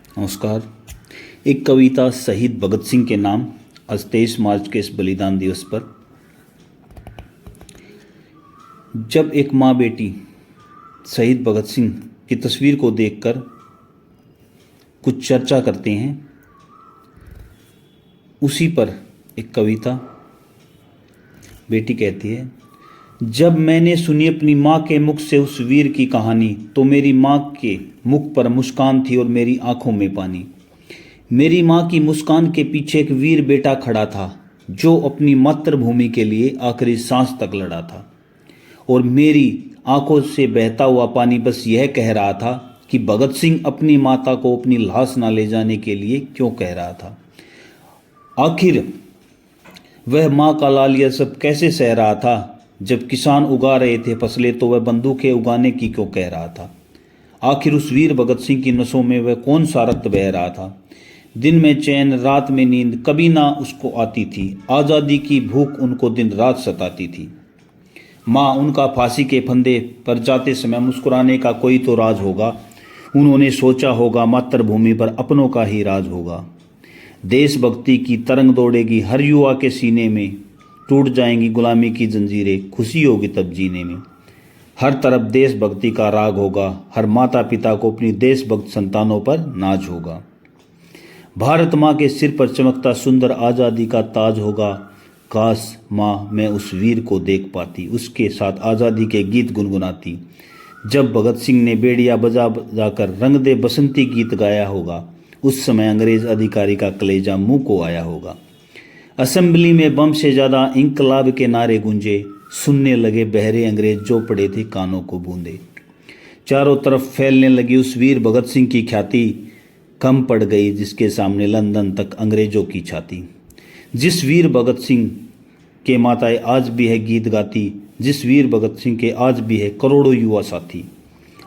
नमस्कार। एक कविता शहीद भगत सिंह के नाम आज 23 मार्च के इस बलिदान दिवस पर। जब एक माँ बेटी शहीद भगत सिंह की तस्वीर को देखकर कुछ चर्चा करते हैं, उसी पर एक कविता। बेटी कहती है, जब मैंने सुनी अपनी माँ के मुख से उस वीर की कहानी, तो मेरी माँ के मुख पर मुस्कान थी और मेरी आंखों में पानी। मेरी माँ की मुस्कान के पीछे एक वीर बेटा खड़ा था, जो अपनी मातृभूमि के लिए आखिरी सांस तक लड़ा था। और मेरी आंखों से बहता हुआ पानी बस यह कह रहा था कि भगत सिंह अपनी माता को अपनी लाश न ले जाने के लिए क्यों कह रहा था। आखिर वह माँ का लाल यह सब कैसे सह रहा था। जब किसान उगा रहे थे फसलें, तो वह बंदूकें उगाने की क्यों कह रहा था। आखिर उस वीर भगत सिंह की नसों में वह कौन सा रक्त बह रहा था। दिन में चैन रात में नींद कभी ना उसको आती थी। आज़ादी की भूख उनको दिन रात सताती थी। माँ, उनका फांसी के फंदे पर जाते समय मुस्कुराने का कोई तो राज होगा। उन्होंने सोचा होगा मातृभूमि पर अपनों का ही राज होगा। देशभक्ति की तरंग दौड़ेगी हर युवा के सीने में, टूट जाएंगी गुलामी की जंजीरें, खुशी होगी तब जीने में। हर तरफ देशभक्ति का राग होगा, हर माता पिता को अपनी देशभक्त संतानों पर नाज होगा। भारत माँ के सिर पर चमकता सुंदर आज़ादी का ताज होगा। काश माँ मैं उस वीर को देख पाती, उसके साथ आज़ादी के गीत गुनगुनाती। जब भगत सिंह ने बेड़िया बजा बजाकर रंग दे बसंती गीत गाया होगा, उस समय अंग्रेज अधिकारी का कलेजा मुंह को आया होगा। असेंबली में बम से ज़्यादा इंकलाब के नारे गूंजे, सुनने लगे बहरे अंग्रेज जो पड़े थे कानों को बूंदे। चारों तरफ फैलने लगी उस वीर भगत सिंह की ख्याति, कम पड़ गई जिसके सामने लंदन तक अंग्रेजों की छाती। जिस वीर भगत सिंह के माताएं आज भी है गीत गाती, जिस वीर भगत सिंह के आज भी है करोड़ों युवा साथी।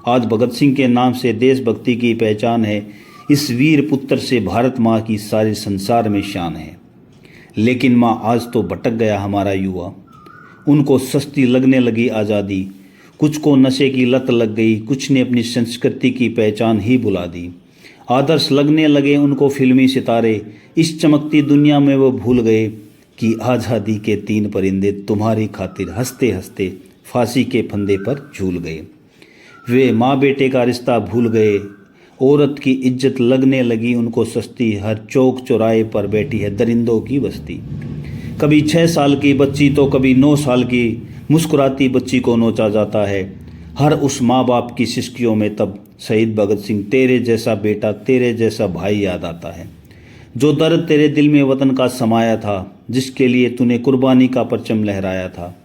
आज भगत सिंह के नाम से देशभक्ति की पहचान है, इस वीर पुत्र से भारत माँ की सारे संसार में शान है। लेकिन माँ, आज तो भटक गया हमारा युवा, उनको सस्ती लगने लगी आज़ादी। कुछ को नशे की लत लग गई, कुछ ने अपनी संस्कृति की पहचान ही भुला दी। आदर्श लगने लगे उनको फिल्मी सितारे, इस चमकती दुनिया में वो भूल गए कि आज़ादी के 3 परिंदे तुम्हारी खातिर हंसते हंसते फांसी के फंदे पर झूल गए। वे माँ बेटे का रिश्ता भूल गए, औरत की इज्जत लगने लगी उनको सस्ती। हर चौक चौराहे पर बैठी है दरिंदों की बस्ती। कभी 6 साल की बच्ची तो कभी 9 साल की मुस्कुराती बच्ची को नोचा जाता है। हर उस माँ बाप की सिसकियों में तब शहीद भगत सिंह, तेरे जैसा बेटा, तेरे जैसा भाई याद आता है। जो दर्द तेरे दिल में वतन का समाया था, जिसके लिए तूने कुर्बानी का परचम लहराया था।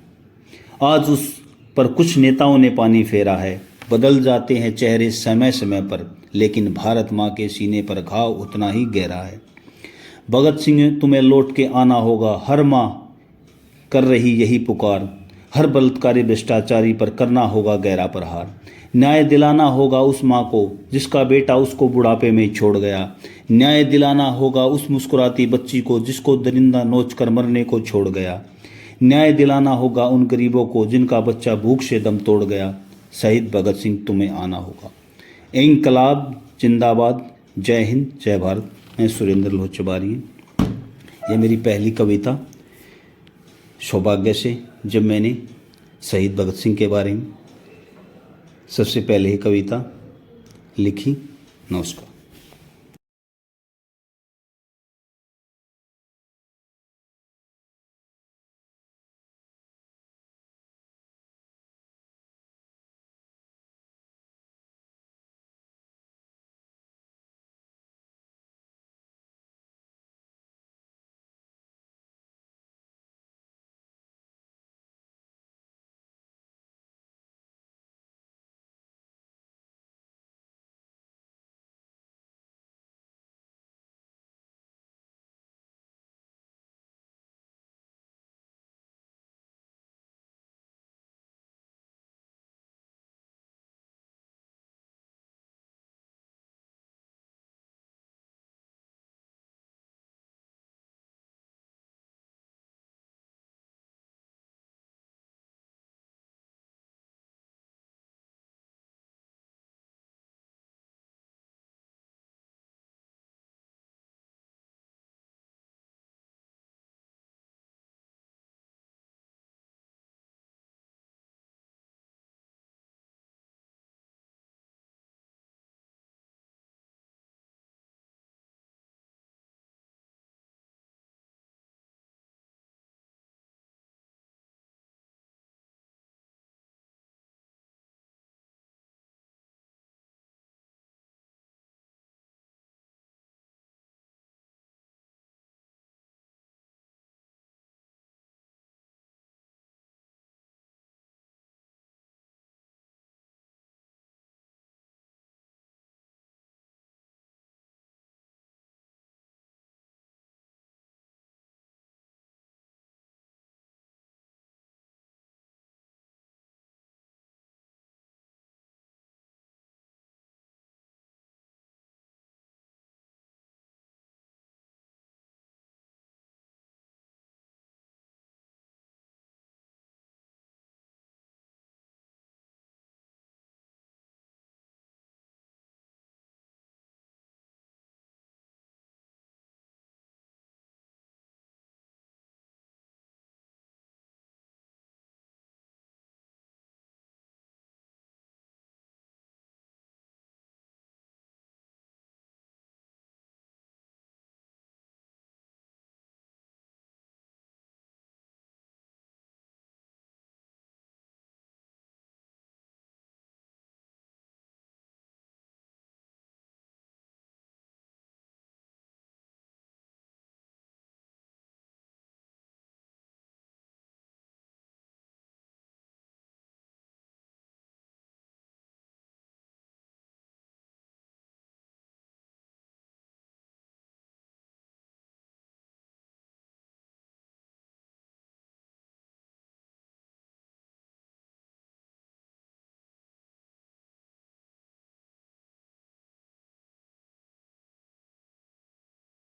आज उस पर कुछ नेताओं ने पानी फेरा है। बदल जाते हैं चेहरे समय समय पर, लेकिन भारत माँ के सीने पर घाव उतना ही गहरा है। भगत सिंह, तुम्हें लौट के आना होगा, हर माँ कर रही यही पुकार। हर बलात्कारी भ्रष्टाचारी पर करना होगा गहरा प्रहार। न्याय दिलाना होगा उस माँ को जिसका बेटा उसको बुढ़ापे में छोड़ गया। न्याय दिलाना होगा उस मुस्कुराती बच्ची को जिसको दरिंदा नोच कर मरने को छोड़ गया। न्याय दिलाना होगा उन गरीबों को जिनका बच्चा भूख से दम तोड़ गया। शहीद भगत सिंह, तुम्हें आना होगा। इंकलाब जिंदाबाद। जय हिंद, जय भारत। मैं सुरेंद्र लोचबारी। ये मेरी पहली कविता सौभाग्य से, जब मैंने शहीद भगत सिंह के बारे में सबसे पहले ही कविता लिखी। नमस्कार।